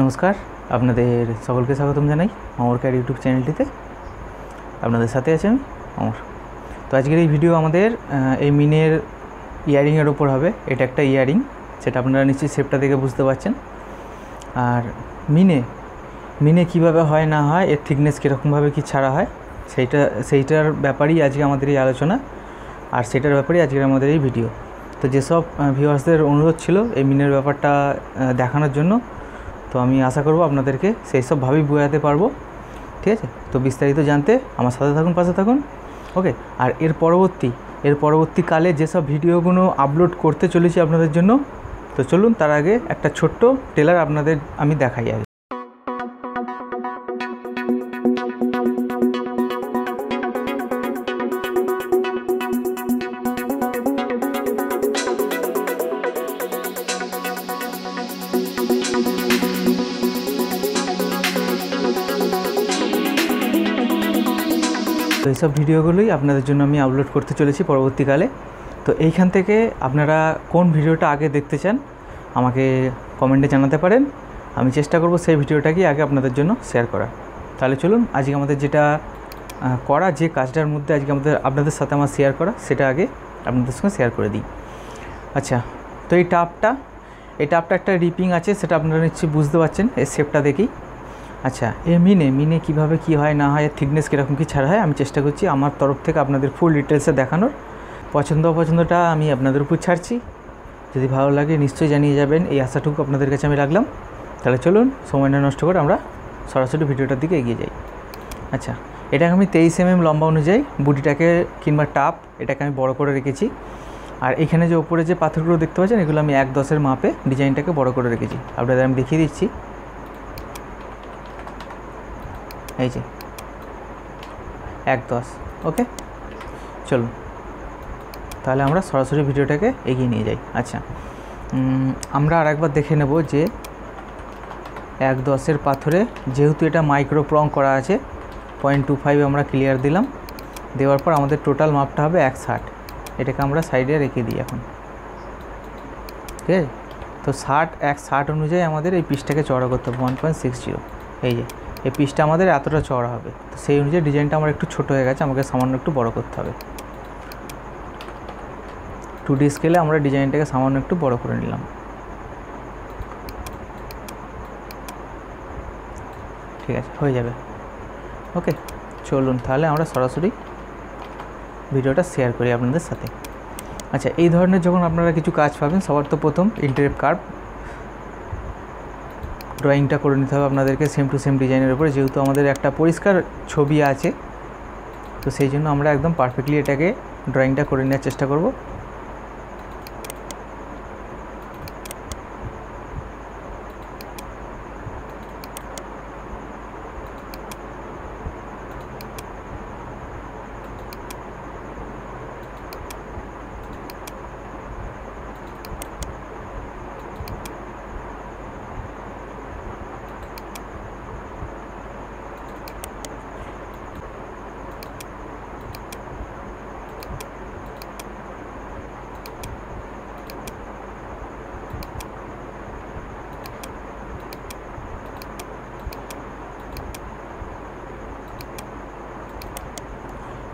নমস্কার, আপনাদের সকলকে স্বাগতম জানাই অমর ক্যার ইউটিউব চ্যানেলটিতে। আপনাদের সাথে আছি আমি অমর। তো আজকের এই ভিডিও আমাদের এই মিনের ইয়ারিংয়ের ওপর হবে। এটা একটা ইয়ারিং, সেটা আপনারা নিশ্চয়ই শেপটা দেখে বুঝতে পারছেন। আর মিনে কিভাবে হয় না হয়, এর থিকনেস কীরকমভাবে কি ছাড়া হয়, সেইটার ব্যাপারেই আজকে আমাদের এই আলোচনা, আর সেটার ব্যাপারেই আজকের আমাদের এই ভিডিও। তো যেসব ভিউয়ার্সদের অনুরোধ ছিল এই মিনের ব্যাপারটা দেখানোর জন্য, তো আমি আশা করব আপনাদেরকে সেই সবভাবেই বোঝাতে পারবো। ঠিক আছে, তো বিস্তারিত জানতে আমার সাথে থাকুন, পাশে থাকুন। ওকে, আর এর পরবর্তীকালে যেসব ভিডিওগুলো আপলোড করতে চলেছি আপনাদের জন্য, তো চলুন তার আগে একটা ছোট্ট ট্রেলার আপনাদের আমি দেখাই আগে। তো এইসব ভিডিওগুলোই আপনাদের জন্য আমি আপলোড করতে চলেছি পরবর্তীকালে। তো এইখান থেকে আপনারা কোন ভিডিওটা আগে দেখতে চান আমাকে কমেন্টে জানাতে পারেন। আমি চেষ্টা করব সেই ভিডিওটাকেই আগে আপনাদের জন্য শেয়ার করার। তাহলে চলুন আজকে আমাদের যেটা করা, যে কাজটার মধ্যে আজকে আপনাদের সাথে আমার শেয়ার করা, সেটা আগে আপনাদের সঙ্গে শেয়ার করে দিই। আচ্ছা, তো এই টাপটা একটা রিপিং আছে, সেটা আপনারা নিশ্চয়ই বুঝতে পারছেন এই শেপটা দেখেই। আচ্ছা, এই মিনে কীভাবে কি হয় না হয়, থিকনেস কীরকম কী ছাড়া হয়, আমি চেষ্টা করছি আমার তরফ থেকে আপনাদের ফুল ডিটেলসে দেখানোর। অপছন্দটা আমি আপনাদের উপর ছাড়ছি। যদি ভালো লাগে নিশ্চয়ই জানিয়ে যাবেন, এই আশাটুকু আপনাদের কাছে আমি রাখলাম। তাহলে চলুন সময় না নষ্ট করে আমরা সরাসরি ভিডিওটার দিকে এগিয়ে যাই। আচ্ছা, এটাকে আমি 23 mm লম্বা অনুযায়ী বুটিটাকে কিংবা টাপ এটাকে আমি বড় করে রেখেছি। আর এখানে যে ওপরে যে পাথরগুলো দেখতে পাচ্ছেন, এগুলো আমি 1/10 মাপে ডিজাইনটাকে বড় করে রেখেছি। আপনাদের আমি দেখিয়ে দিচ্ছি। এই যে 1/10। ওকে, চলুন তাহলে আমরা সরাসরি ভিডিওটাকে এগিয়ে নিয়ে যাই। আচ্ছা, আমরা আরেকবার দেখে নেব যে 1/10 পাথরে যেহেতু এটা মাইক্রো প্রং করা আছে, 0.25 আমরা ক্লিয়ার দিলাম। দেওয়ার পর আমাদের টোটাল মাপটা হবে 1/60। এটাকে আমরা সাইডে রেখে দিই এখন। ঠিক আছে, তো 1/60 অনুযায়ী আমাদের এই পিসটাকে চওড়া করতে হবে 1.60। এই যে এই পিসটা আমাদের এতটা চওড়া হবে, তো সেই অনুযায়ী ডিজাইনটা আমার একটু ছোটো হয়ে গেছে, আমাকে সামান্য একটু বড় করতে হবে। 2D স্কেলে আমরা ডিজাইনটাকে সামান্য একটু বড় করে নিলাম। ঠিক আছে, হয়ে যাবে। ওকে, চলুন তাহলে আমরা সরাসরি ভিডিওটা শেয়ার করি আপনাদের সাথে। আচ্ছা, এই ধরনের যখন আপনারা কিছু কাজ পাবেন, সবার তো প্রথম ইন্টারেপ কার্ভ ড্রয়িংটা করে নিতে হবে আপনাদেরকে, সেম টু সেম ডিজাইনের উপরে। যেহেতু আমাদের একটা পরিষ্কার ছবি আছে, তো সেই জন্য আমরা একদম পারফেক্টলি এটাকে ড্রয়িংটা করে নেওয়ার চেষ্টা করব।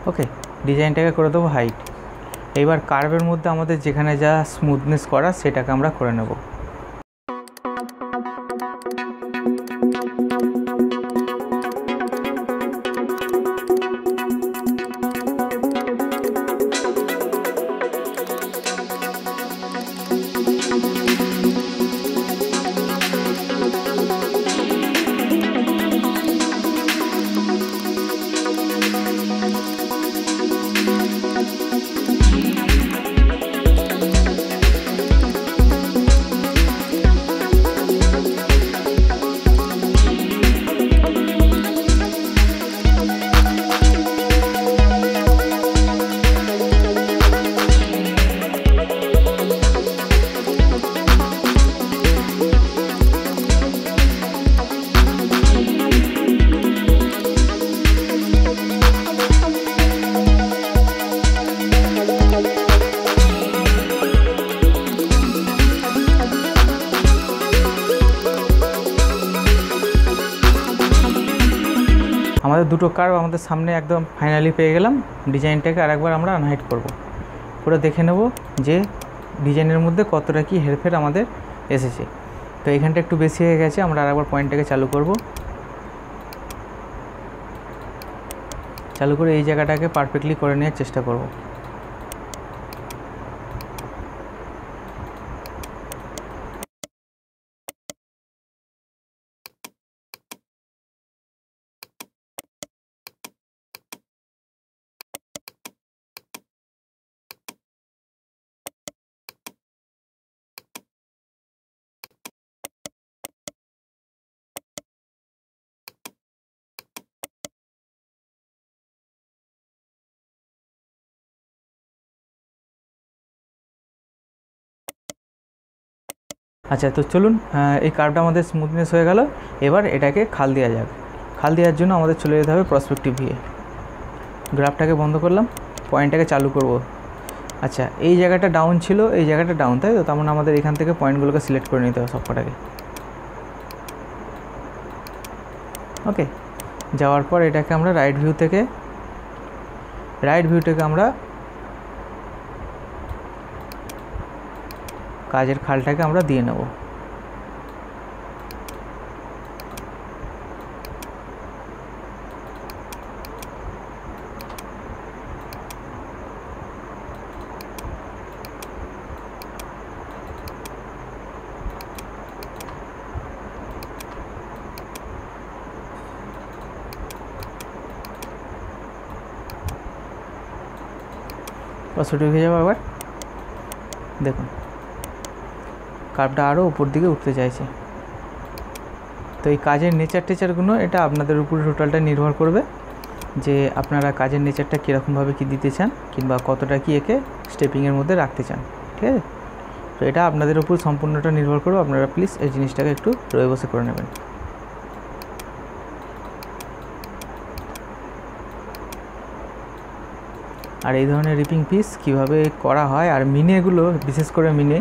ওকে, ডিজাইনটাকে করে দেবো হাইট। এইবার কার্ভের মধ্যে আমাদের যেখানে যা স্মুথনেস করা, সেটাকে আমরা করে নেব। দুটো কার্ভ আমাদের সামনে একদম ফাইনালি পেয়ে গেলাম। ডিজাইনটাকে আরেকবার আমরা আনহাইড করব, পুরো দেখে নেব যে ডিজাইনের মধ্যে কতটা কি হেরফের আমাদের এসেছে। তো এখানটা একটু বেশি হয়ে গেছে, আমরা আরেকবার পয়েন্টটাকে চালু করব। চালু করে এই জায়গাটাকে পারফেক্টলি করে নেওয়ার চেষ্টা করব। আচ্ছা, তো চলুন, এই কার্ভটা আমাদের স্মুথনেস হয়ে গেল। এবার এটাকে খাল দেওয়া যাক। খাল দেওয়ার জন্য আমাদের চলে যেতে হবে পার্সপেক্টিভ ভিউয়ে। গ্রাফটাকে বন্ধ করলাম, পয়েন্টটাকে চালু করব। আচ্ছা, এই জায়গাটা ডাউন ছিল, এই জায়গাটা ডাউন, তাই তো? তার মানে আমাদের এখান থেকে পয়েন্টগুলোকে সিলেক্ট করে নিতে হবে সবকটাকে। ওকে, যাওয়ার পর এটাকে আমরা রাইট ভিউ থেকে আমরা কাজের খালটাকে আমরা দিয়ে নেব। পজিটিভ হয়ে যাবো। আবার দেখুন কার্ভটা আরও উপর দিকে উঠতে চাইছে। তো এই কাজের নেচারগুলো এটা আপনাদের উপর টোটালটা নির্ভর করবে যে আপনারা কাজের নেচারটা কীরকমভাবে কী দিতে চান, কিংবা কতটা কি একে স্টেপিংয়ের মধ্যে রাখতে চান। ঠিক আছে, তো এটা আপনাদের উপর সম্পূর্ণটা নির্ভর করবে। আপনারা প্লিজ এই জিনিসটাকে একটু রয়ে বসে করে নেবেন। আর এই ধরনের রিপিং পিস কীভাবে করা হয়, আর মিনেগুলো, বিশেষ করে মিনে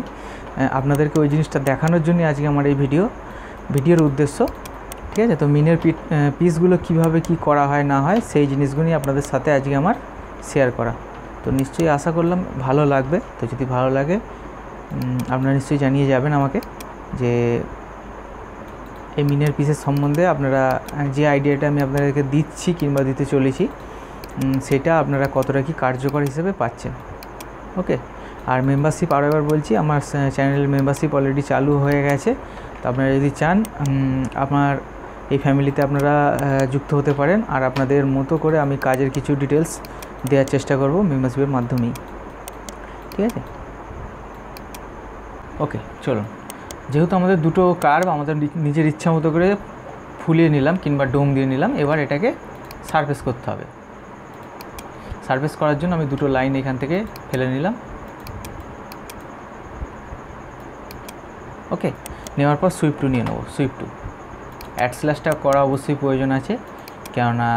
আপনাদেরকে ওই জিনিসটা দেখানোর জন্য আজকে আমার এই ভিডিওর উদ্দেশ্য। ঠিক আছে, তো মিনের পিসগুলো কিভাবে কি করা হয় না হয় সেই জিনিসগুলি আপনাদের সাথে আজকে আমার শেয়ার করা। তো নিশ্চয়ই আশা করলাম ভালো লাগবে। তো যদি ভালো লাগে আপনারা নিশ্চয়ই জানিয়ে যাবেন আমাকে যে এই মিনের পিসের সম্বন্ধে আপনারা যে আইডিয়াটা আমি আপনাদেরকে দিচ্ছি কিংবা দিতে চলেছি সেটা আপনারা কতটা কি কার্যকর হিসেবে পাচ্ছেন। ওকে, আর মেম্বারশিপ আরও এবার বলছি, আমার চ্যানেলের মেম্বারশিপ অলরেডি চালু হয়ে গেছে। তো আপনারা যদি চান আমার এই ফ্যামিলিতে আপনারা যুক্ত হতে পারেন। আর আপনাদের মতো করে আমি কাজের কিছু ডিটেলস দেওয়ার চেষ্টা করব মেম্বারশিপের মাধ্যমেই। ঠিক আছে, ওকে চলুন। যেহেতু আমাদের দুটো কার্ভ আমাদের নিজের ইচ্ছা মতো করে ফুলিয়ে নিলাম কিংবা ডোম দিয়ে নিলাম, এবার এটাকে সারফেস করতে হবে। সারফেস করার জন্য আমি দুটো লাইন এখান থেকে ফেলে নিলাম। ওকে, নেওয়ার পর সুইপ টু নিয়ে নেবো। সুইপ টু অ্যাড স্ল্যাশটা করা অবশ্যই প্রয়োজন আছে, কেননা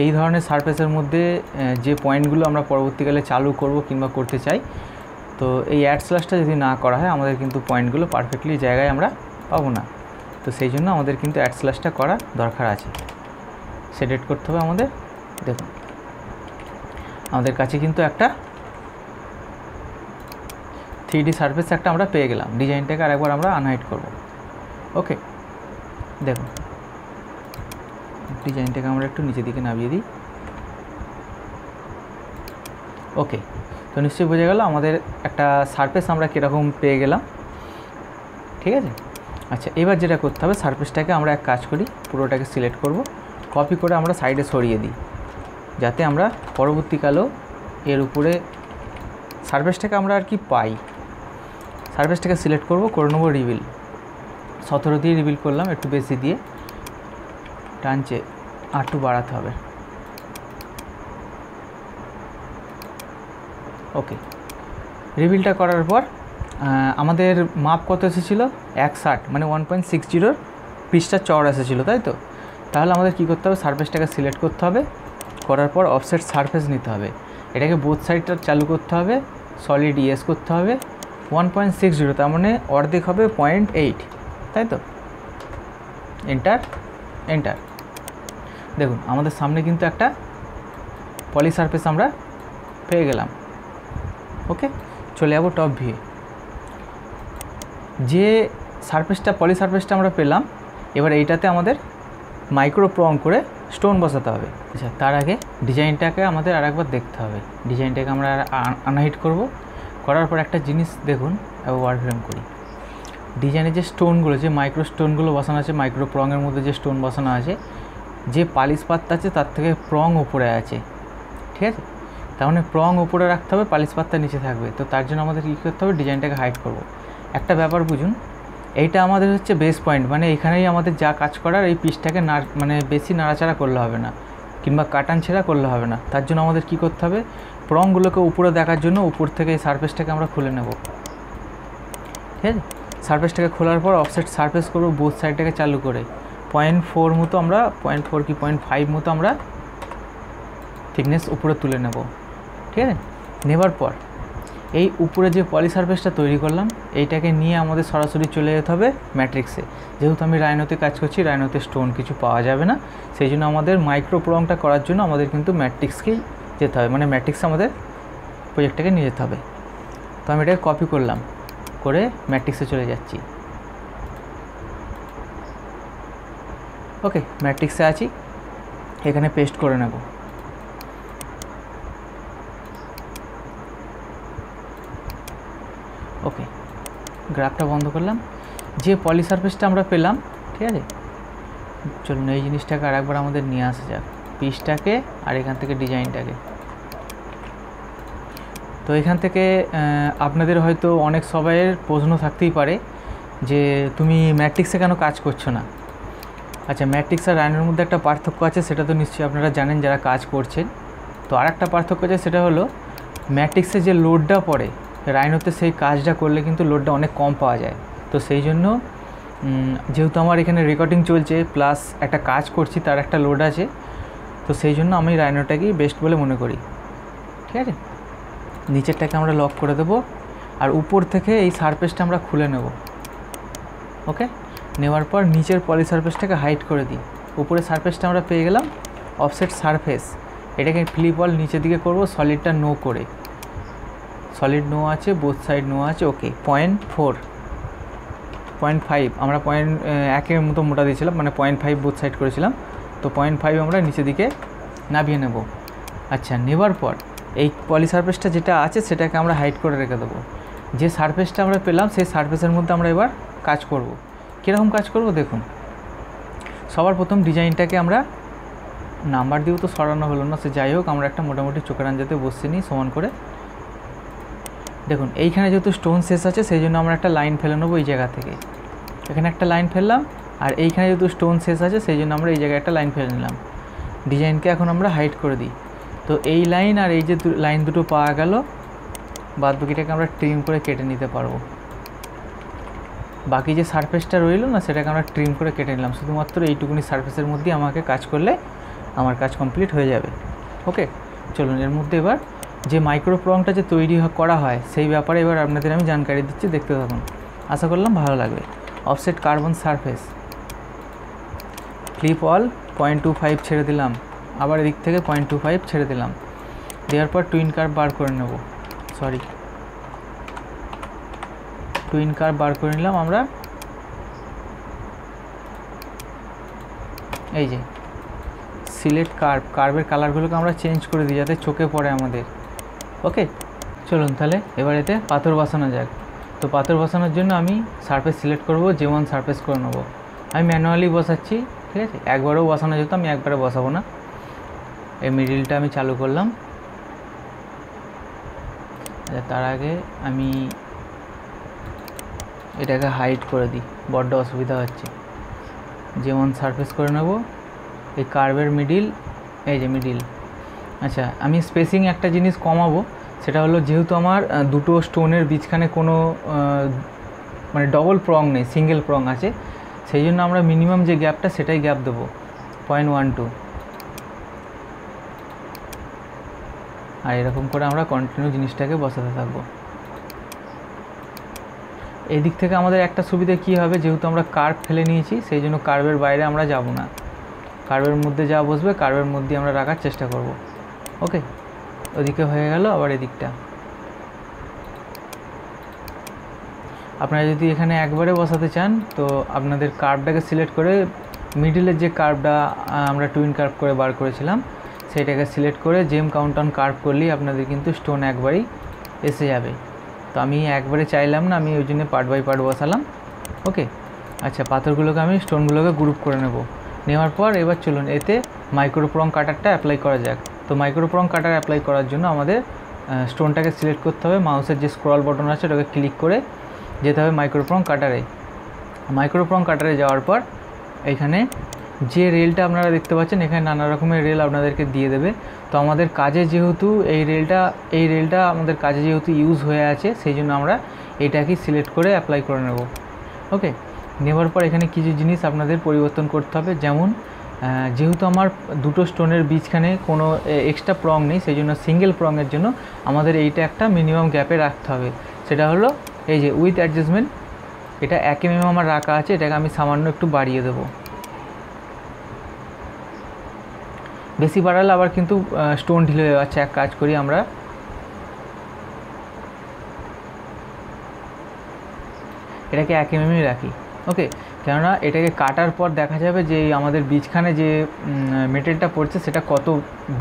এই ধরনের সারফেসের মধ্যে যে পয়েন্টগুলো আমরা পরবর্তীকালে চালু করব কিংবা করতে চাই, তো এই অ্যাড স্ল্যাশটা যদি না করা হয় আমাদের কিন্তু পয়েন্টগুলো পারফেক্টলি জায়গায় আমরা পাবো না। তো সেই জন্য আমাদের কিন্তু অ্যাড স্ল্যাশটা করা দরকার আছে। সেট করতে হবে আমাদের। দেখুন আমাদের কাছে কিন্তু একটা 3D সারফেস একটা আমরা পেয়ে গেলাম। ডিজাইনটাকে আরেকবার আমরা আনহাইড করব। ওকে, দেখুন ডিজাইনটাকে আমরা একটু নিচের দিকে নামিয়ে দিই। ওকে, তো নিশ্চয়ই বোঝা গেল আমাদের একটা সারফেস আমরা কীরকম পেয়ে গেলাম। ঠিক আছে, আচ্ছা এবার যেটা করতে হবে, সারফেসটাকে আমরা এক কাজ করি, পুরোটাকে সিলেক্ট করব, কপি করে আমরা সাইডে সরিয়ে দিই, যাতে আমরা পরবর্তীকালেও এর উপরে সারফেসটাকে আমরা আর কি পাই। সারফেসটাকে সিলেক্ট করব, করে নেবো রিভিল। 17 দিয়ে রিভিল করলাম, একটু বেশি দিয়ে, টানছে আর একটু বাড়াতে হবে। ওকে, রিভিলটা করার পর আমাদের মাপ কত এসেছিল? 160, মানে 1.60 পিচটা চড় এসেছিলো, তাই তো? তাহলে আমাদের কী করতে হবে, সারফেসটাকে সিলেক্ট করতে হবে, করার পর অফসেট সারফেস নিতে হবে, এটাকে বোথ সাইডটা চালু করতে হবে, সলিড ইয়েস করতে হবে। 1.60 তার মানে অর্ধেক হবে 0.8, তাই তো? Enter enter. দেখুন আমাদের সামনে কিন্তু একটা পলি সারফেস আমরা পেয়ে গেলাম। ওকে, চলে যাবো টপ ভিউ। যে সারফেসটা পলি সারফেসটা আমরা পেলাম, এবার এইটাতে আমাদের মাইক্রো প্রং করে স্টোন বসাতে হবে। আচ্ছা, তার আগে ডিজাইনটাকে আমাদের আরেকবার দেখতে হবে। ডিজাইনটাকে আমরা আনহাইড করব, করার পর একটা জিনিস দেখুন, ওয়ার ফ্রেম করি। ডিজাইনের যে স্টোনগুলো, যে মাইক্রো স্টোনগুলো বসানো আছে, মাইক্রো প্রংয়ের মধ্যে যে স্টোন বসানো আছে, যে পালিশ পাতটা আছে তার থেকে প্রং ওপরে আছে, ঠিক আছে? তার মানে প্রং ওপরে রাখতে হবে, পালিশ পাতটা নিচে থাকবে। তো তার জন্য আমাদের কী করতে হবে, ডিজাইনটাকে হাইড করব। একটা ব্যাপার বুঝুন, এইটা আমাদের হচ্ছে বেস পয়েন্ট, মানে এখানেই আমাদের যা কাজ করার, এই পিসটাকে মানে বেশি নাড়াচাড়া করলে হবে না, কিংবা কাটান ছেঁড়া করলে হবে না। তার জন্য আমাদের কী করতে হবে, প্রংগুলোকে উপরে দেখার জন্য উপর থেকে এই সারফেসটাকে আমরা খুলে নেব, ঠিক আছে? সারফেসটাকে খোলার পর অফসেট সারফেস করবো বোথ সাইডটাকে চালু করে 0.4 মতো আমরা 0.4 কি 0.5 মতো আমরা থিকনেস উপরে তুলে নেব, ঠিক আছে? নেবার পর এই উপরে যে পলি সারফেসটা তৈরি করলাম, এইটাকে নিয়ে আমাদের সরাসরি চলে যেতে হবে ম্যাট্রিক্সে। যেহেতু আমি রাইনোতে কাজ করছি, রাইনোতে স্টোন কিছু পাওয়া যাবে না, সেই জন্য আমাদের মাইক্রো প্রংটা করার জন্য আমাদের কিন্তু ম্যাট্রিক্সকেই যেতে হবে, মানে ম্যাট্রিক্সে আমাদের প্রজেক্টটাকে নিয়ে যেতে হবে। তো আমি এটাকে কপি করলাম, করে ম্যাট্রিক্সে চলে যাচ্ছি। ওকে, ম্যাট্রিক্সে আছি, এখানে পেস্ট করে নেব। ওকে, গ্রাফটা বন্ধ করলাম। যে পলি সারফেসটা আমরা পেলাম, ঠিক আছে, চলুন এই জিনিসটাকে আর একবার আমাদের নিয়ে আসা যাক, পিসটাকে আর এখান থেকে ডিজাইনটাকে। তো এখান থেকে আপনাদের হয়তো অনেক সবাইয়ের প্রশ্ন থাকতেই পারে যে তুমি ম্যাট্রিক্সে কেন কাজ করছো না। আচ্ছা, ম্যাট্রিক্স আর রাইনোর মধ্যে একটা পার্থক্য আছে, সেটা তো নিশ্চয়ই আপনারা জানেন যারা কাজ করছেন। তো আর একটা পার্থক্য আছে, সেটা হলো ম্যাট্রিক্সে যে লোডটা পড়ে, রাইনোতে সেই কাজটা করলে কিন্তু লোডটা অনেক কম পাওয়া যায়। তো সেই জন্য যেহেতু আমার এখানে রেকর্ডিং চলছে প্লাস একটা কাজ করছি, তার একটা লোড আছে, তো সেই জন্য আমি রাইনোটাকেই বেস্ট বলে মনে করি, ঠিক আছে? নিচেরটাকে আমরা লক করে দেবো, আর উপর থেকে এই সারফেসটা আমরা খুলে নেব। ওকে, নেওয়ার পর নিচের পলি সারফেসটাকে হাইড করে দিই। উপরে সারফেসটা আমরা পেয়ে গেলাম, অফসেট সারফেস, এটাকে ফ্লিপ অল নিচের দিকে করব, সলিডটা নো করে। সলিড নো আছে, বোথ সাইড নো আছে। ওকে, 0.4 0.5 আমরা 1.1 মতো মোটা দিয়েছিলাম, মানে 0.5 বোথ সাইড করেছিলাম। তো 0.5 আমরা নিচের দিকে নামিয়ে নেব। আচ্ছা, নেবার পর এই পলি সারফেসটা যেটা আছে সেটাকে আমরা হাইড করে রেখে দেবো। যে সারফেসটা আমরা পেলাম সেই সারফেসের মধ্যে আমরা এবার কাজ করব। কীরকম কাজ করব দেখুন। সবার প্রথম ডিজাইনটাকে আমরা নাম্বার দিয়েও তো সরানো হলো না, সে যাই হোক, আমরা একটা মোটামুটি চোখের আঞ্জাতে বসিয়ে নিই সমান করে। দেখুন এইখানে যেহেতু স্টোন শেষ আছে, সেই জন্য আমরা একটা লাইন ফেলে নেবো এই জায়গা থেকে। এখানে একটা লাইন ফেললাম, আর এইখানে যেহেতু স্টোন শেষ আছে সেই জন্য আমরা এই জায়গায় একটা লাইন ফেলে নিলাম। ডিজাইনকে এখন আমরা হাইড করে দিই। তো এই লাইন আর এই যে লাইন দুটো পাওয়া গেল, বাদ বাকিটাকে আমরা ট্রিম করে কেটে নিতে পারবো। বাকি যে সারফেসটা রইল না, সেটাকে আমরা ট্রিম করে কেটে নিলাম। শুধুমাত্র এইটুকুনি সারফেসের মধ্যেই আমাকে কাজ করলে আমার কাজ কমপ্লিট হয়ে যাবে। ওকে, চলুন এর মধ্যে এবার যে মাইক্রো প্রংটা যে তৈরি করা হয় সেই ব্যাপারে এবার আপনাদের আমি জানকারি দিচ্ছি, দেখতে থাকুন, আশা করলাম ভালো লাগবে। Offset carbon surface, flip all 0.25 ছেড়ে দিলাম, আবার এদিক থেকে 0.25 ছেড়ে দিলাম। দেওয়ার পর টুইন কার্ভ বার করে নেব, টুইন কার্ভ বার করে নিলাম আমরা। এই যে সিলেক্ট কার্ভের কালারগুলোকে আমরা চেঞ্জ করে দিই যাতে চোখে পড়ে আমাদের। ওকে, চলুন তাহলে এবার এতে পাথর বসানো যাক। তো পাথর বসানোর জন্য আমি সারফেস সিলেক্ট করব, যেমন সারফেস করে নেব। আমি ম্যানুয়ালি বসাচ্ছি, ঠিক আছে? একবারও বসানো যেত, আমি একবারে বসাবো না। এই মিডিলটা আমি চালু করলাম। তার আগে আমি এটাকে হাইড করে দিই, বড্ড অসুবিধা হচ্ছে। যেমন সারফেস করে নেব, এই কার্ভের মিডিল, এই যে মিডিল। আচ্ছা, আমি স্পেসিং একটা জিনিস কমাবো, সেটা হলো যেহেতু আমার দুটো স্টোনের বীজখানে কোনো মানে ডবল প্রং নেই, সিঙ্গেল প্রং আছে, সেই জন্য আমরা মিনিমাম যে গ্যাপটা সেটাই গ্যাপ দেবো 0.12। আর এরকম করে আমরা কন্টিনিউ জিনিসটাকে বসাতে থাকবো। এই দিক থেকে আমাদের একটা সুবিধা কী হবে, যেহেতু আমরা কার্ভ ফেলে নিয়েছি সেই জন্য কার্ভের বাইরে আমরা যাব না। কার্ভের মধ্যে যা বসবে কার্ভের মধ্যে আমরা রাখার চেষ্টা করব। ওকে, ওদিকে হয়ে গেল। আবার এদিকটা আপনারা যদি এখানে একবারে বসাতে চান তো আপনাদের কার্ভটাকে সিলেক্ট করে মিডিলের যে কার্ভটা আমরা টুইন কার্ভ করে বার করেছিলাম সেটাকে সিলেক্ট করে জেম কাউন্টন কার্ভ করলেই আপনাদের কিন্তু স্টোন একবারেই এসে যাবে। তো আমি একবারে চাইলাম না, আমি ওই জন্য পার্ট বাই পার্ট বসালাম। ওকে, আচ্ছা পাথরগুলোকে আমি স্টোনগুলোকে গ্রুপ করে নেওয়ার পর এবার চলুন এতে মাইক্রোপ্রং কাটারটা অ্যাপ্লাই করা যাক। তো মাইক্রোপ্রং কাটার অ্যাপ্লাই করার জন্য আমাদের স্টোনটাকে সিলেক্ট করতে হবে, মাউসের যে স্ক্রল বাটন আছে ওটাকে ক্লিক করে যেতে হবে মাইক্রোপ্রং কাটারে। মাইক্রোপ্রং কাটারে যাওয়ার পর এখানে যে রেলটা আপনারা দেখতে পাচ্ছেন এখানে নানা রকমের রেল আপনাদেরকে দিয়ে দেবে। তো আমাদের কাজে যেহেতু এই রেলটা আমাদের কাজে যেহেতু ইউজ হয়ে আছে সেই জন্য আমরা এইটাকে সিলেক্ট করে অ্যাপ্লাই করে নেব। ওকে, নেওয়ার পর এখানে কিছু জিনিস আপনাদের পরিবর্তন করতে হবে, যেমন যেহেতু আমার দুটো স্টোনের বীজখানে কোনো এক্সট্রা প্রং নেই সেই জন্য সিঙ্গেল প্রংয়ের জন্য আমাদের এইটা একটা মিনিমাম গ্যাপে রাখতে হবে। সেটা হলো এই যে উইথ অ্যাডজাস্টমেন্ট, এটা 1 mm আমার রাখা আছে, এটাকে আমি সামান্য একটু বাড়িয়ে দেবো। বেশি বাড়ালে আবার কিন্তু স্টোন ঢিলে হয়ে যাচ্ছে। এক কাজ করি আমরা এটাকে 1 mm রাখি। ওকে, কেননা এটাকে কাটার পর দেখা যাবে যে আমাদের বীজখানে যে মেটেরিয়ালটা পড়ছে সেটা কত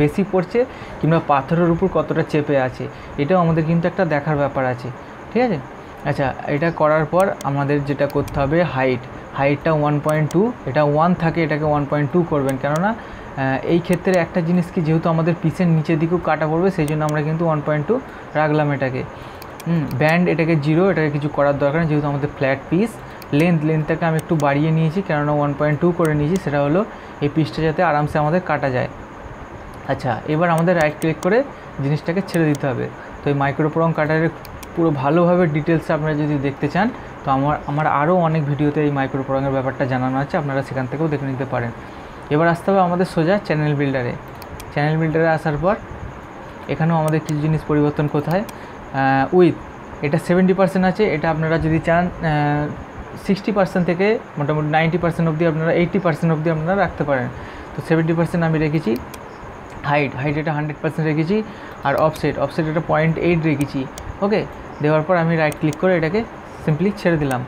বেশি পড়ছে কিংবা পাথরের উপর কতটা চেপে আছে, এটাও আমাদের কিন্তু একটা দেখার ব্যাপার আছে। ঠিক আছে, আচ্ছা এটা করার পর আমাদের যেটা করতে হবে হাইটটা 1.2, এটা 1 থাকে এটাকে 1.2 করবেন, কেননা এই ক্ষেত্রে একটা জিনিস কি যেহেতু আমাদের পিসের নিচের দিকেও কাটা পড়বে সেই জন্য আমরা কিন্তু 1.2 রাখলাম এটাকে। ব্যান্ড এটাকে 0, এটাকে কিছু করার দরকার নেই যেহেতু আমাদের ফ্ল্যাট পিস। লেন্থটাকে আমি একটু বাড়িয়ে নিয়েছি, কেননা 1.2 করে নিয়েছি, সেটা হলো এই পিসটা যাতে আরামসে আমাদের কাটা যায়। আচ্ছা এবার আমাদের রাইট ক্লিক করে জিনিসটাকে ছেড়ে দিতে হবে। তো এই মাইক্রোপ্রং কাটারের পুরো ভালোভাবে ডিটেলসে আপনারা যদি দেখতে চান তো আমার আরও অনেক ভিডিওতে এই মাইক্রোপ্রংয়ের ব্যাপারটা জানানো আছে, আপনারা সেখান থেকেও দেখে নিতে পারেন। এবার আসতে হবে আমাদের সোজা চ্যানেল বিল্ডারে আসার পর এখানেও আমাদের কিছু জিনিস পরিবর্তন করতে হয়। উইথ এটা 70% আছে, এটা আপনারা যদি চান 60% থেকে মোটামুটি 90% অবধি আপনারা 80% অবধি আপনারা রাখতে পারেন। তো 70% আমি রেখেছি। হাইট এটা 100% রেখেছি। আর অফসেট এটা 0.8 রেখেছি। ওকে, দেওয়ার পর আমি রাইট ক্লিক করে এটাকে সিম্পলি ছেড়ে দিলাম।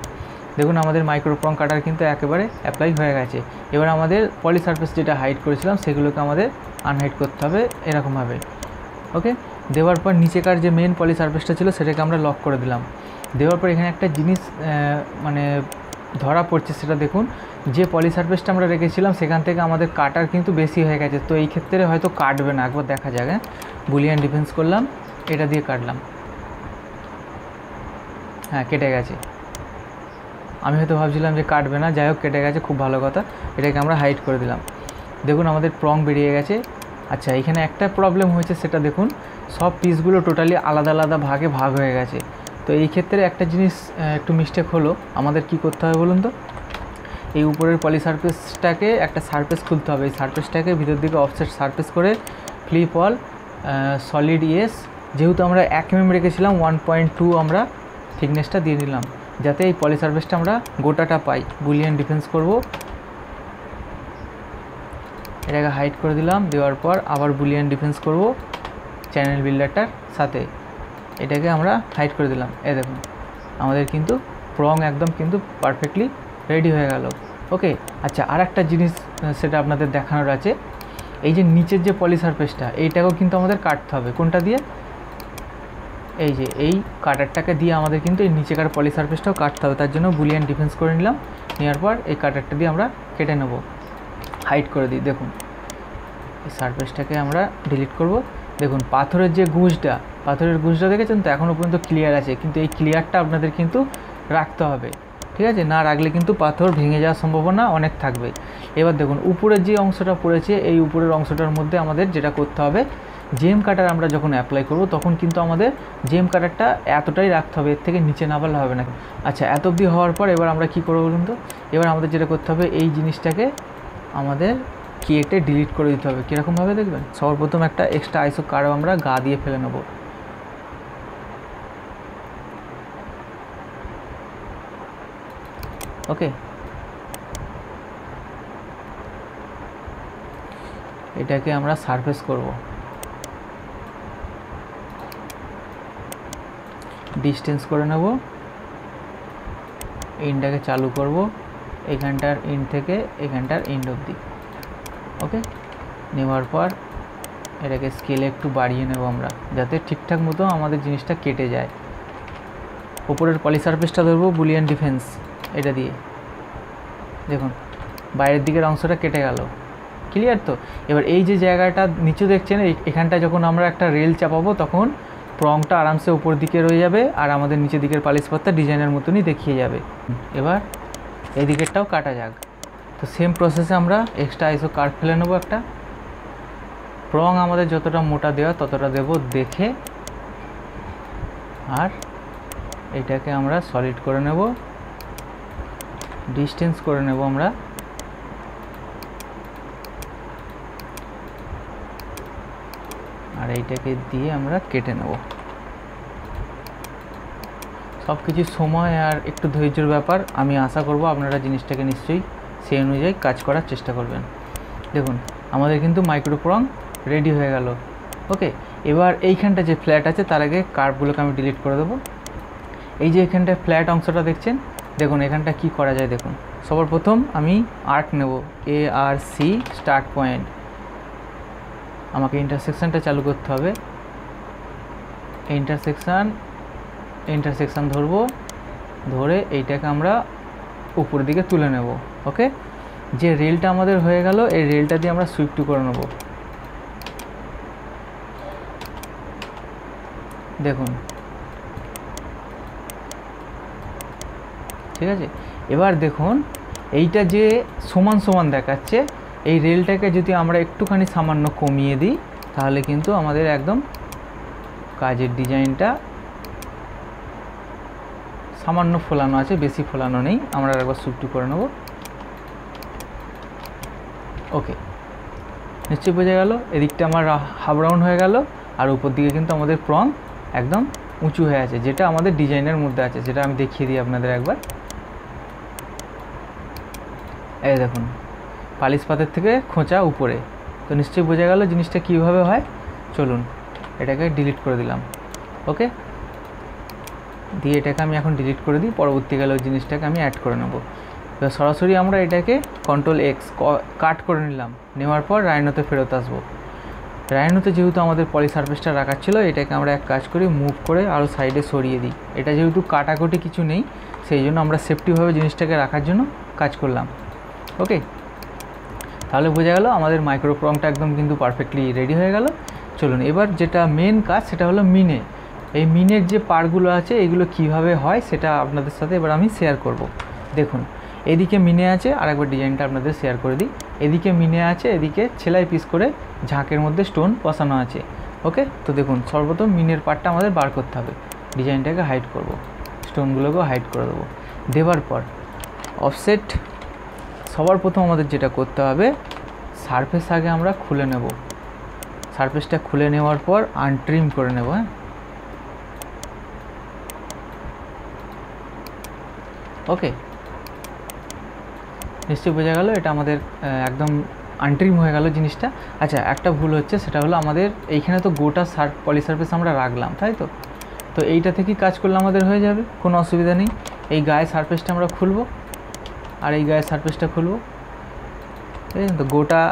দেখুন আমাদের মাইক্রোপ্রং কাটার কিন্তু একেবারে অ্যাপ্লাই হয়ে গেছে। এবার আমাদের পলি সারফেস যেটা হাইড করেছিলাম সেগুলোকে আমাদের আনহাইড করতে হবে এরকমভাবে। ওকে, দেওয়ার পর নিচেকার যে মেন পলি সারফেসটা ছিল সেটাকে আমরা লক করে দিলাম। দেওয়ার পর এখানে একটা জিনিস মানে ধরা পড়ছে, সেটা দেখুন যে পলি সারফেসটা আমরা রেখেছিলাম সেখান থেকে আমাদের কাটার কিন্তু বেশি হয়ে গেছে। তো এই ক্ষেত্রে হয়তো কাটবে না, একবার দেখা যাক। বুলিয়ান ডিফেন্স করলাম, এটা দিয়ে কাটলাম, হ্যাঁ কেটে গেছে। আমি হয়তো ভাবছিলাম যে কাটবে না, যাই হোক কেটে গেছে, খুব ভালো কথা। এটাকে আমরা হাইড করে দিলাম। দেখুন আমাদের প্রং বেরিয়ে গেছে। আচ্ছা এখানে একটা প্রবলেম হয়েছে, সেটা দেখুন সব পিসগুলো টোটালি আলাদা আলাদা ভাগে ভাগ হয়ে গেছে। তো এই ক্ষেত্রে একটা জিনিস একটু মিস্টেক হলো, আমাদের কি করতে হবে বলুন তো, এই উপরের পলি সারফেসটাকে একটা সারফেস খুলতে হবে। এই সারফেসটাকে ভিতর দিকে অফসেট সারফেস করে ফ্লিপ অল সলিড ইয়েস, যেহেতু আমরা 1 mm রেখেছিলাম 1.2 আমরা থিকনেসটা দিয়ে দিলাম যাতে এই পলি সারফেসটা আমরা গোটাটা পাই। বুলিয়ান ডিফেন্স করব, এটাকে হাইড করে দিলাম। দেওয়ার পর আবার বুলিয়ান ডিফেন্স করব চ্যানেল বিল্ডারটার সাথে, এটাকে আমরা হাইড করে দিলাম। দেখুন আমাদের কিন্তু প্রং একদম কিন্তু পারফেক্টলি রেডি হয়ে গেল। ওকে, আচ্ছা আর একটা জিনিস সেটা আপনাদের দেখানোর আছে, এই যে নিচের যে পলি সারফেসটা এইটাকেও কিন্তু আমাদের কাটতে হবে। কোনটা দিয়ে? এই যে এই কাটারটাকে দিয়ে আমাদের কিন্তু এই নিচেকার পলি সারফেসটাও কাটতে হবে। তার জন্য বুলিয়ান ডিফেন্স করে নিলাম, নেওয়ার পর এই কাটারটা দিয়ে আমরা কেটে নেব। হাইড করে দিই। দেখুন এই সারফেসটাকে আমরা ডিলিট করব। দেখুন পাথরের গুঁজটা দেখেছেন তো, এখনও পর্যন্ত ক্লিয়ার আছে, কিন্তু এই ক্লিয়ারটা আপনাদের কিন্তু রাখতে হবে। ঠিক আছে, না রাখলে কিন্তু পাথর ভেঙে যাওয়ার সম্ভাবনা অনেক থাকবে। এবার দেখুন উপরের যে অংশটা পড়েছে এই উপরের অংশটার মধ্যে আমাদের যেটা করতে হবে, জেম কাটার আমরা যখন অ্যাপ্লাই করব তখন কিন্তু আমাদের জেম কাটারটা এতটাই রাখতে হবে, এর থেকে নিচে না পারলে হবে না। আচ্ছা এত অবধি হওয়ার পর এবার আমরা কি করব বলুন তো, এবার আমাদের যেটা করতে হবে এই জিনিসটাকে আমাদের কেটে ডিলিট করে দিতে হবে। কীরকমভাবে দেখবেন, সর্বপ্রথম একটা এক্সট্রা আইসো কার্ভ আমরা গা দিয়ে ফেলে নেব। ওকে, এটাকে আমরা সারফেস করব, ডিস্টেন্স করে নেব, ইনটাকে চালু করব এখানটার ইন থেকে এখানটার এন্ড অবধি। ওকে, নেওয়ার পর এটাকে স্কেলে একটু বাড়িয়ে নেব আমরা, যাতে ঠিকঠাক মতো আমাদের জিনিসটা কেটে যায়। উপরের পলি সারফেসটা ধরবো বুলিয়ান ডিফেন্স এটা দিয়ে, দেখুন বাইরের দিকের অংশটা কেটে গেল। ক্লিয়ার তো? এবার এই যে জায়গাটা নিচে দেখছেন, এখানটা যখন আমরা একটা রেল চাপাবো তখন প্রংটা আরামসে উপর দিকে রয়ে যাবে আর আমাদের নিচের দিকের পালিশ পাতটা ডিজাইনের মতনই দেখিয়ে যাবে। এবার এই দিকেরটাও কাটা যাক। তো সেম প্রসেসে আমরা এক্সট্রা আইসো কার্ভ ফেলে নেবো একটা। প্রং আমাদের যতটা মোটা দেওয়া ততটা দেব দেখে, আর এটাকে আমরা সলিড করে নেব, ডিস্টেন্স করে নেব আমরা। আর এইটাকে দিয়ে আমরা কেটে নেব। সব কিছু সময় আর একটু ধৈর্যের ব্যাপার। আমি আশা করব আপনারা জিনিসটাকে নিশ্চয়ই সেই অনুযায়ী কাজ করার চেষ্টা করবেন। দেখুন আমাদের কিন্তু মাইক্রো প্রং রেডি হয়ে গেল। ওকে, এবার এইখানটা যে ফ্ল্যাট আছে তার আগে কার্ভগুলোকে আমি ডিলিট করে দেবো। এই যে এখানটা ফ্ল্যাট অংশটা দেখছেন, দেখুন এখানটা কি করা যায়। দেখুন সবার প্রথম আমি আর্ক নেব, ARC স্টার্ট পয়েন্ট। আমাকে ইন্টারসেকশনটা চালু করতে হবে। ইন্টারসেকশন ধরবো, ধরে এইটাকে আমরা উপর দিকে তুলে নেব। ওকে, যে রেলটা আমাদের হয়ে গেল এই রেলটা দিয়ে আমরা সুইপ টু করে নেব। দেখুন ঠিক আছে। এবার দেখুন এইটা যে সমান সমান দেখাচ্ছে, এই রেলটাকে যদি আমরা একটুখানি সামান্য কমিয়ে দিই তাহলে কিন্তু আমাদের একদম কাজের ডিজাইনটা সামান্য ফোলানো আছে, বেশি ফোলানো নেই। আমরা একবার সুইপ টু করে নেব। ওকে, নিশ্চয়ই বোঝা গেল। এদিকটা আমার হাফ রাউন্ড হয়ে গেল আর উপর দিকে কিন্তু আমাদের প্রং একদম উঁচু হয়ে আছে, যেটা আমাদের ডিজাইনের মধ্যে আছে, যেটা আমি দেখিয়ে দিই আপনাদের একবার। এই দেখুন পালিশ পাতের থেকে খোঁচা উপরে। তো নিশ্চয়ই বোঝা গেল জিনিসটা কীভাবে হয়। চলুন এটাকে ডিলিট করে দিলাম। ওকে, দিয়ে এটাকে আমি এখন ডিলিট করে দিই। পরবর্তীকালে ওই জিনিসটাকে আমি অ্যাড করে নেব। তো সরাসরি আমরা এটাকে Ctrl+X কাট করে নিলাম। নেওয়ার পর রাইনোতে ফেরত আসবো। রাইনোতে যেহেতু আমাদের পলি সারফেসটা রাখার ছিল, এটাকে আমরা এক কাজ করি মুভ করে আরও সাইডে সরিয়ে দিই। এটা যেহেতু কাটাকুটি কিছু নেই, সেই জন্য আমরা সেফটিভাবে জিনিসটাকে রাখার জন্য কাজ করলাম। ওকে, তাহলে বোঝা গেল আমাদের মাইক্রো প্রংটা একদম কিন্তু পারফেক্টলি রেডি হয়ে গেল। চলুন এবার যেটা মেন কাজ সেটা হলো মিনে। এই মিনের যে পার্টগুলো আছে এগুলো কিভাবে হয় সেটা আপনাদের সাথে এবার আমি শেয়ার করব। দেখুন এদিকে মিনে আছে, আর একবার ডিজাইনটা আপনাদের শেয়ার করে দিই। এদিকে মিনে আছে, এদিকে সেলাই পিস করে ঝাঁকের মধ্যে স্টোন বসানো আছে। ওকে, তো দেখুন সর্বপ্রথম মিনের পার্টটা আমাদের বার করতে হবে। ডিজাইনটাকে হাইড করব, স্টোনগুলোকেও হাইড করে দেবো। দেওয়ার পর অফসেট, সবার প্রথম আমাদের যেটা করতে হবে সারফেস আগে আমরা খুলে নেব। সারফেসটা খুলে নেওয়ার পর আনট্রিম করে নেব। হ্যাঁ, ওকে, নিশ্চয়ই বোঝা গেল এটা আমাদের একদম আনট্রিম হয়ে গেল জিনিসটা। আচ্ছা, একটা ভুল হচ্ছে, সেটা হলো আমাদের এইখানে তো গোটা পলি সারফেস আমরা রাখলাম, তাই তো? তো এইটা থেকেই কাজ করলে আমাদের হয়ে যাবে, কোনো অসুবিধা নেই। এই গায়ে সারফেসটা আমরা খুলব আর এই গায়ে সারফেসটা খুলব। তো গোটা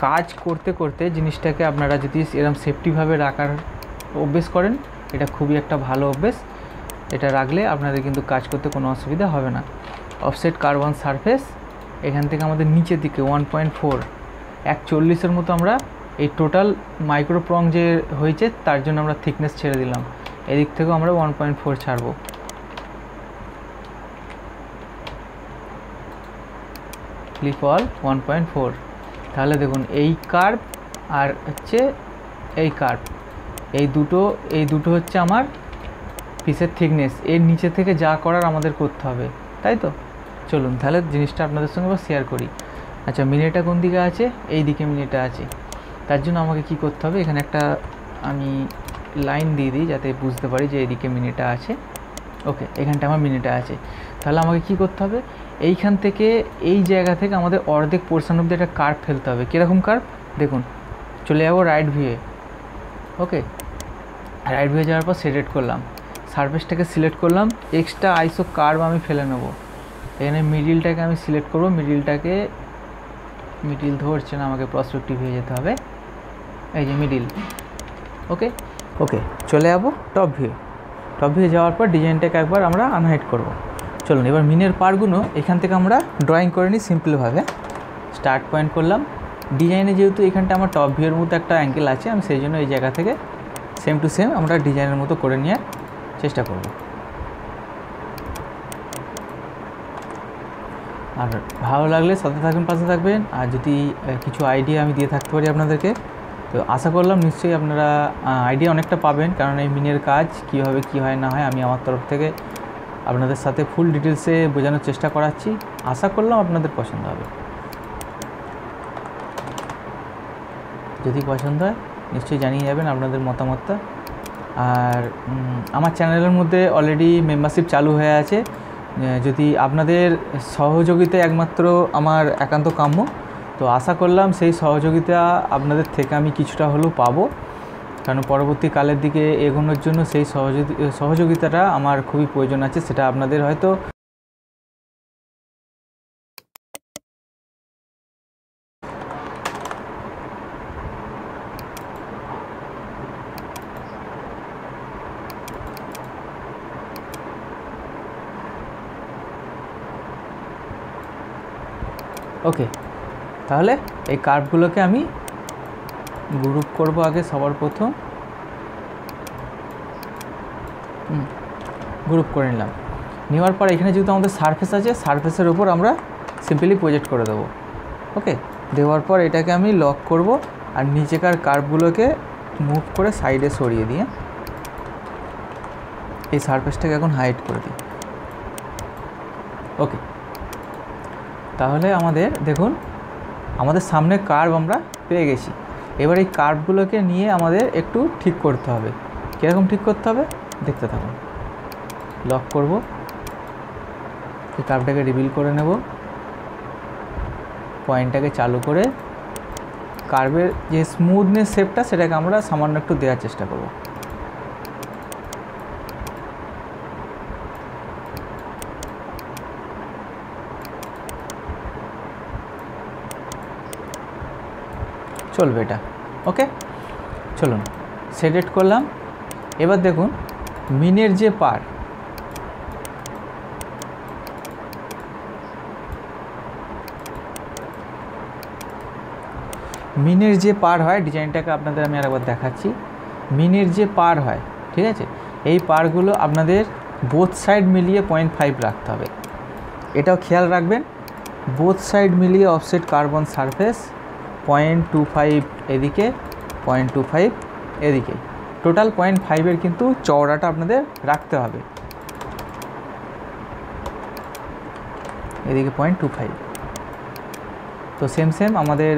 কাজ করতে করতে জিনিসটাকে আপনারা যদি এরকম সেফটিভাবে রাখার অভ্যেস করেন, এটা খুবই একটা ভালো অভ্যেস। এটা রাখলে আপনাদের কিন্তু কাজ করতে কোনো অসুবিধা হবে না। অফসেট কার্বন সারফেস, এখান থেকে আমাদের নিচের দিকে 1.4 140-এর মতো আমরা এই টোটাল মাইক্রো প্রং যে হয়েছে তার জন্য আমরা থিকনেস ছেড়ে দিলাম। এদিক থেকেও আমরা 1.4 ছাড়ব। Clip all 1.4। তাহলে দেখুন এই কার্ভ আর হচ্ছে এই কার্ভ, এই দুটো হচ্ছে আমার পিসের থিকনেস। এর নিচে থেকে যা করার আমাদের করতে হবে, তাই তো? চলুন তাহলে জিনিসটা আপনাদের সঙ্গে আবার শেয়ার করি। আচ্ছা, মিনিটা কোন দিকে আছে? এই দিকে মিনিটা আছে। তার জন্য আমাকে কি করতে হবে, এখানে একটা আমি লাইন দিয়ে দিই যাতে বুঝতে পারি যে এইদিকে মিনিটা আছে। ওকে, এখানটা আমার মিনিটা আছে। তাহলে আমাকে কি করতে হবে, এইখান থেকে এই জায়গা থেকে আমাদের অর্ধেক পোর্শন অব্দি একটা কার্ভ ফেলতে হবে। কীরকম কার্ভ? দেখুন চলে যাব রাইট ভিউয়ে। ওকে, রাইট ভিউয়ে যাওয়ার পর সিলেক্ট করলাম, সারফেসটাকে সিলেক্ট করলাম, এক্সট্রা আইসো কার্ভ আমি ফেলে নেব। এখানে মিডিলটাকে আমি সিলেক্ট করব, মিডিল ধরছে না, আমাকে পার্সপেক্টিভ হয়ে যেতে হবে, এই যে মিডিল। ওকে চলে যাব টপ ভিউ যাওয়ার পর ডিজাইনটাকে একবার আমরা আনহাইড করব। চলুন এবার মিনের পারগুলো এখান থেকে আমরা ড্রয়িং করে নিই সিম্পলভাবে। স্টার্ট পয়েন্ট করলাম, ডিজাইনে যেহেতু এখানটা আমার টপ ভিউয়ের মতো একটা অ্যাঙ্গেল আছে, আমি সেই জন্য এই জায়গা থেকে সেম টু সেম আমরা ডিজাইনের মতো করে নেওয়ার চেষ্টা করব। আর ভালো লাগলে সাথে থাকবেন, পাশে থাকবেন। আর যদি কিছু আইডিয়া আমি দিয়ে থাকতে পারি আপনাদেরকে, তো আশা করলাম নিশ্চয়ই আপনারা আইডিয়া অনেকটা পাবেন, কারণ এই মিনের কাজ কীভাবে কী হয় না হয় আমি আমার তরফ থেকে আপনাদের সাথে ফুল ডিটেলসে বোঝানোর চেষ্টা করাচ্ছি। আশা করলাম আপনাদের পছন্দ হবে। যদি পছন্দ হয় নিশ্চয়ই জানিয়ে যাবেন আপনাদের মতামতটা। আর আমার চ্যানেলের মধ্যে অলরেডি মেম্বারশিপ চালু হয়ে আছে, যদি আপনাদের সহযোগিতায় একমাত্র আমার একান্ত কাম্য। তো আশা করলাম সেই সহযোগিতা আপনাদের থেকে আমি কিছুটা হলেও পাবো, কারণ পরবর্তী কালের দিকে এগোনোর জন্য সেই সহযোগিতাটা আমার খুবই প্রয়োজন আছে। সেটা আপনাদের হয়তো ওকে, তাহলে এই কার্ভগুলোকে আমি গ্রুপ করব আগে। সবার প্রথম গ্রুপ করে নিলাম, নেওয়ার পর এখানে যেহেতু আমাদের সারফেস আছে, সারফেসের উপর আমরা সিম্পলি প্রজেক্ট করে দেবো। ওকে, দেওয়ার পর এটাকে আমি লক করব, আর নিচেকার কার্ভগুলোকে মুভ করে সাইডে সরিয়ে দিয়ে এই সারফেসটাকে এখন হাইড করে দিই। ওকে, তাহলে আমাদের দেখুন আমাদের সামনে কার্ভ আমরা পেয়ে গেছি। এবার এই কার্ভগুলোকে নিয়ে আমাদের একটু ঠিক করতে হবে। কীরকম ঠিক করতে হবে দেখতে থাকুন। লক করব, এই কার্ভটাকে রিভিল করে নেব, পয়েন্টটাকে চালু করে কার্ভের যে স্মুথনেস শেপটা সেটাকে আমরা সামান্য একটু দেওয়ার চেষ্টা করব। চলবে এটা। ওকে, চলুন সিলেক্ট করলাম। এবার দেখুন মিনের যে পার, মিনের যে পার হয়, ডিজাইনটাকে আপনাদের আমি আরেকবার দেখাচ্ছি। মিনের যে পার হয়, ঠিক আছে, এই পারগুলো আপনাদের বোথ সাইড মিলিয়ে 0.5 রাখতে হবে। এটাও খেয়াল রাখবেন, বোথ সাইড মিলিয়ে অফসেট কার্বন সারফেস 0.25 এদিকে, 0.25 এদিকে, টোটাল 0.5-এর কিন্তু চওড়াটা আপনাদের রাখতে হবে। এদিকে 0.25। তো সেম আমাদের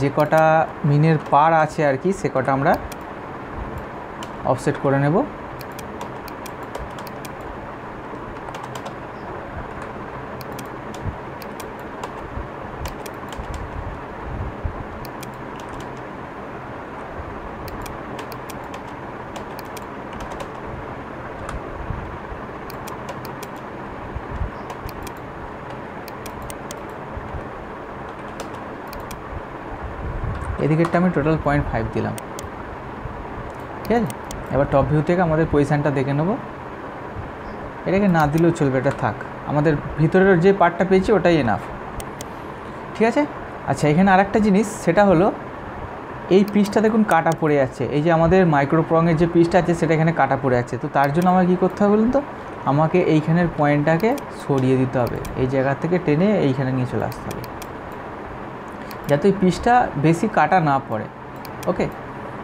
যে কটা মিনের পার আছে আর কি, সে কটা আমরা অফসেট করে নেব। এদিকেরটা আমি টোটাল 0.5 দিলাম, ঠিক আছে। এবার টপ ভিউ থেকে আমাদের পজিশানটা দেখে নেব। এটাকে না দিলেও চলবে, এটা থাক, আমাদের ভিতরের যে পার্টটা পেয়েছি ওটাই এনাফ, ঠিক আছে। আচ্ছা, এখানে আরেকটা জিনিস, সেটা হলো এই পিসটা দেখুন কাটা পড়ে যাচ্ছে। এই যে আমাদের মাইক্রোপ্রঙের যে পিসটা আছে সেটা এখানে কাটা পড়ে যাচ্ছে। তো তার জন্য আমাকে কী করতে হবে বলুন তো, আমাকে এইখানের পয়েন্টটাকে সরিয়ে দিতে হবে, এই জায়গা থেকে টেনে এইখানে নিয়ে চলে আসতে হবে, যাতে ওই পিসটা বেশি কাটা না পড়ে। ওকে,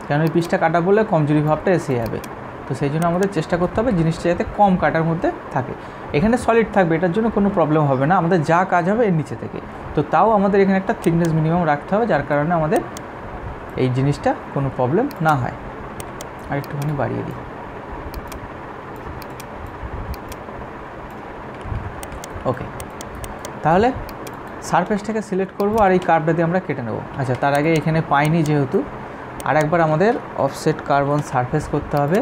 কারণ ওই পিসটা কাটা পড়লে কমজোরি ভাবটা এসে যাবে। তো সেই জন্য আমাদের চেষ্টা করতে হবে জিনিসটা যাতে কম কাটার মধ্যে থাকে। এখানে সলিড থাকবে, এটার জন্য কোনো প্রবলেম হবে না, আমাদের যা কাজ হবে এর নিচে থেকে। তো তাও আমাদের এখানে একটা থিকনেস মিনিমাম রাখতে হবে, যার কারণে আমাদের এই জিনিসটা কোনো প্রবলেম না হয়। আর একটুখানি বাড়িয়ে দিই। ওকে, তাহলে সারফেসটাকে সিলেক্ট করব আর এই কার্ভটা দিয়ে আমরা কেটে নেব। আচ্ছা, তার আগে এখানে পাইনি যেহেতু আর একবার আমাদের অফসেট কার্ভ অন সারফেস করতে হবে।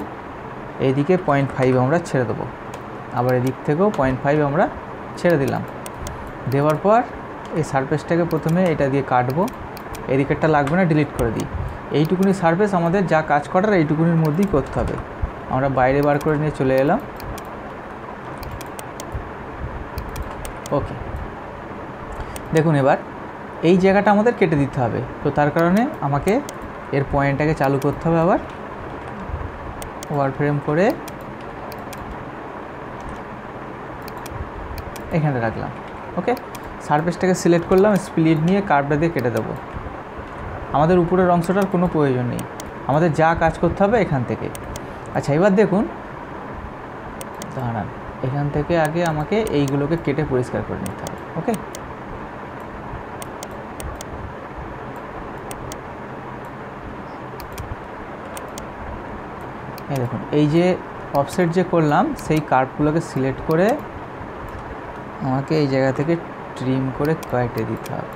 এইদিকে 0.5 আমরা ছেড়ে দেবো, আবার এদিক থেকেও 0.5 আমরা ছেড়ে দিলাম। দেওয়ার পর এই সারফেসটাকে প্রথমে এটা দিয়ে কাটবো, এদিকেরটা লাগবে না, ডিলিট করে দিই। এইটুকুনি সারফেস আমাদের যা কাজ করার এইটুকুনির মধ্যেই করতে হবে। আমরা বাইরে বার করে নিয়ে চলে এলাম। ওকে, দেখুন এবার এই জায়গাটা আমাদের কেটে দিতে হবে। তো তার কারণে আমাকে এর পয়েন্টটাকে চালু করতে হবে, আবার ওয়ার ফ্রেম করে এখানে রাখলাম। ওকে, সারফেসটাকে সিলেক্ট করলাম, স্প্লিট নিয়ে কার্ভটা দিয়ে কেটে দেবো। আমাদের উপরের অংশটার কোনো প্রয়োজন নেই, আমাদের যা কাজ করতে হবে এখান থেকে। আচ্ছা, এবার দেখুন, দাঁড়ান, এখান থেকে আগে আমাকে এইগুলোকে কেটে পরিষ্কার করে নিতে হবে। ওকে, এই দেখুন, এই যে অফসেট যে করলাম সেই কার্ভগুলোকে সিলেক্ট করে আমাকে এই জায়গা থেকে ট্রিম করে কেটে দিতে হবে।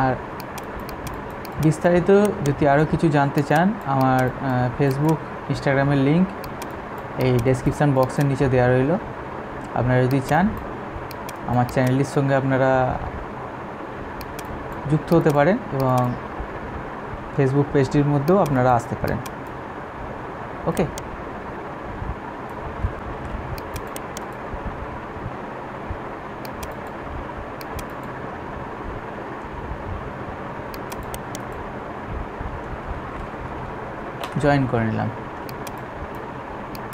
আর বিস্তারিত যদি আরও কিছু জানতে চান, আমার ফেসবুক ইনস্টাগ্রামের লিঙ্ক এই ডেসক্রিপশান বক্সের নিচে দেওয়া রইল। আপনারা যদি চান আমার চ্যানেলটির সঙ্গে আপনারা যুক্ত হতে পারেন এবং ফেসবুক পেজটির মধ্যেও আপনারা আসতে পারেন। ওকে, জয়েন করে নিলাম।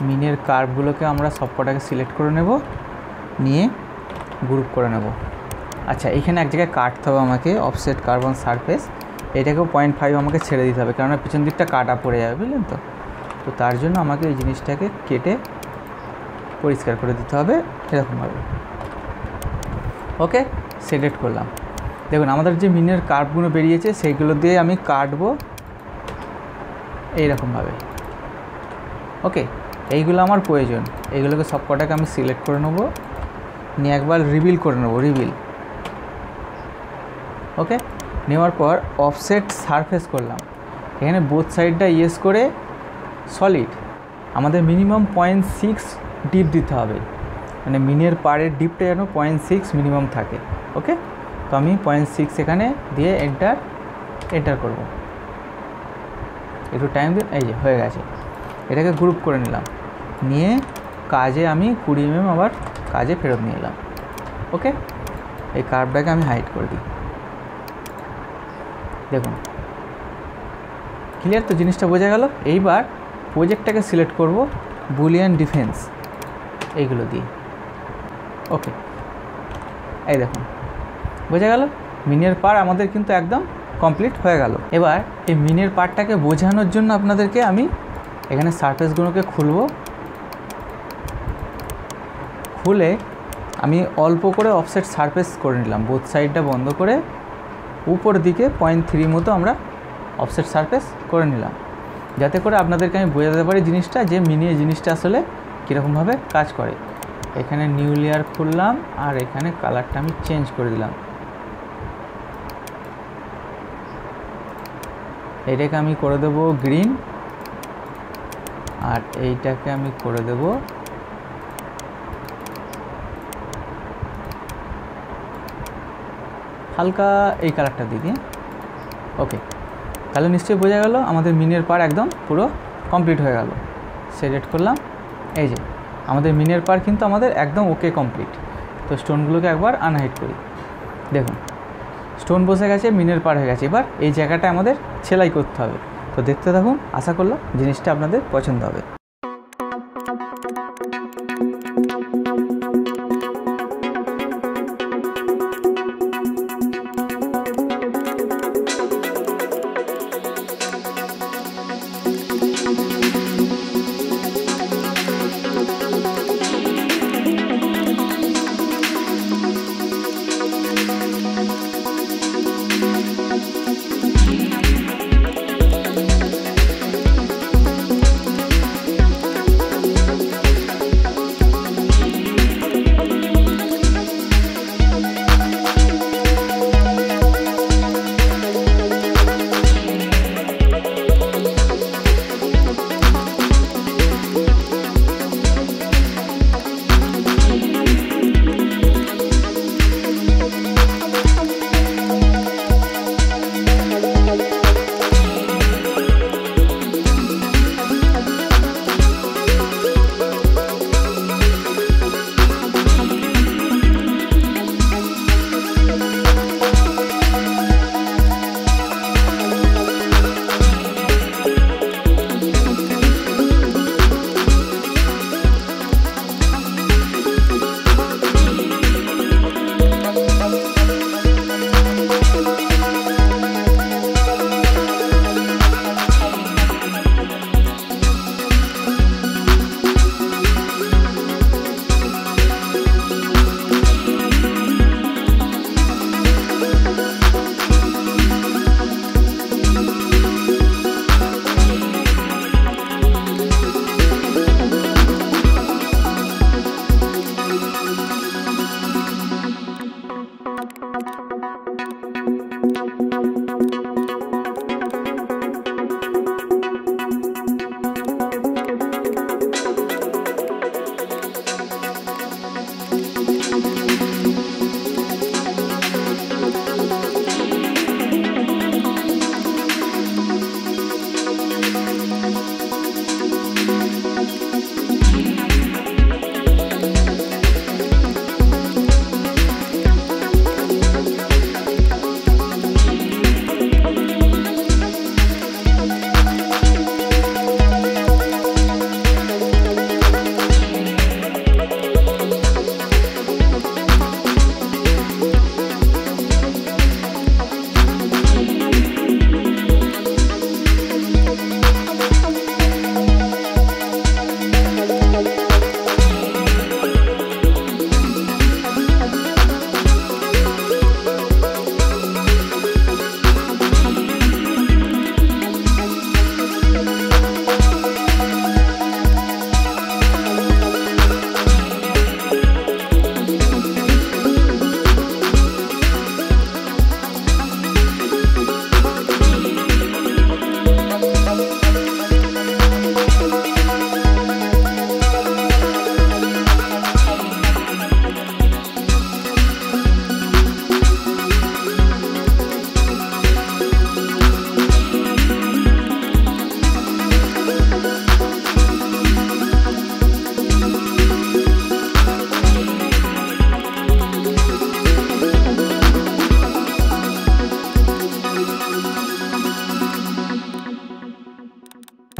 মিনের কার্ভগুলোকে আমরা সবকটাকে সিলেক্ট করে নেব, নিয়ে গ্রুপ করে নেব। আচ্ছা, এখানে এক জায়গায় কাটতে হবে আমাকে, অফসেট কার্ভ অন সারফেস। এটাকেও 0.5 আমাকে ছেড়ে দিতে হবে, কেননা পিছন দিকটা কাটা পড়ে যাবে, বুঝলেন তো। তো তার জন্য আমাকে এই জিনিসটাকে কেটে পরিষ্কার করে দিতে হবে এরকমভাবে। ওকে, সিলেক্ট করলাম। দেখুন, আমাদের যে মিনের কার্ভগুলো বেরিয়েছে সেইগুলো দিয়ে আমি কাটবো এইরকমভাবে। ওকে, এইগুলো আমার প্রয়োজন, এইগুলোকে সব কটাকে আমি সিলেক্ট করে নেবো, নিয়ে একবার রিভিল করে নেবো, রিভিল। ওকে, নেওয়ার পর অফসেট সারফেস করলাম। এখানে বোথ সাইডটা ইয়েস করে সলিড আমাদের মিনিমাম 0.6 ডিপ দিতে হবে, মানে মিনের পাড়ের ডিপটা যেন 0.6 মিনিমাম থাকে। ওকে, তো আমি 0.6 এখানে দিয়ে এন্টার করব। একটু টাইম দিন, এই যে হয়ে গেছে। এটাকে গ্রুপ করে নিলাম, নিয়ে কাজে আমি 20 mm আবার কাজে ফেরত নিয়ে এলাম। ওকে, এই কার্ভটাকে আমি হাইড করে দিই। দেখুন, ক্লিয়ার তো, জিনিসটা বোঝা গেল। এইবার প্রজেক্টটাকে সিলেক্ট করব, বুলিয়ান ডিফেন্স এইগুলো দিয়ে। ওকে, এই দেখুন, বোঝা গেল। মিনের পার আমাদের কিন্তু একদম কমপ্লিট হয়ে গেল। এবার এই মিনের পার্টটাকে বোঝানোর জন্য আপনাদেরকে আমি এখানে সারফেসগুলোকে খুলে আমি অল্প করে অফসেট সারফেস করে নিলাম, বোথ সাইডটা বন্ধ করে উপর দিকে 0.3 মতো আমরা অফসেট সারফেস করে নিলাম, যাতে করে আপনাদেরকে আমি বোঝাতে পারি জিনিসটা, যে মিনি জিনিসটা আসলে কীরকমভাবে কাজ করে। এখানে নিউ লেয়ার খুললাম আর এখানে কালারটা আমি চেঞ্জ করে দিলাম। এটাকে আমি করে দেব গ্রিন, আর এইটাকে আমি করে দেব হালকা এই কালারটা দিয়ে দিই। ওকে, তাহলে নিশ্চয়ই বোঝা গেল আমাদের মিনের পার একদম পুরো কমপ্লিট হয়ে গেল। সিলেক্ট করলাম, এই যে আমাদের মিনের পার কিন্তু আমাদের একদম ওকে কমপ্লিট। তো স্টোনগুলোকে একবার আনহাইড করি, দেখুন স্টোন বসে গেছে, মিনের পার হয়ে গেছে। এবার এই জায়গাটা আমাদের সেলাই করতে হবে। তো দেখতে থাকুন, আশা করলাম জিনিসটা আপনাদের পছন্দ হবে।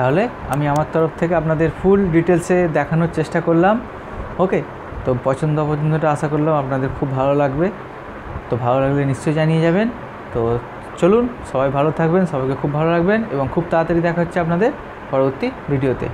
তাহলে আমি আমার তরফ থেকে আপনাদের ফুল ডিটেলসে দেখানোর চেষ্টা করলাম। ওকে, তো পছন্দটা আশা করলাম আপনাদের খুব ভালো লাগবে। তো ভালো লাগলে নিশ্চয়ই জানিয়ে যাবেন। তো চলুন, সবাই ভালো থাকবেন, সবাইকে খুব ভালো রাখবেন এবং খুব তাড়াতাড়ি দেখা হচ্ছে আপনাদের পরবর্তী ভিডিওতে।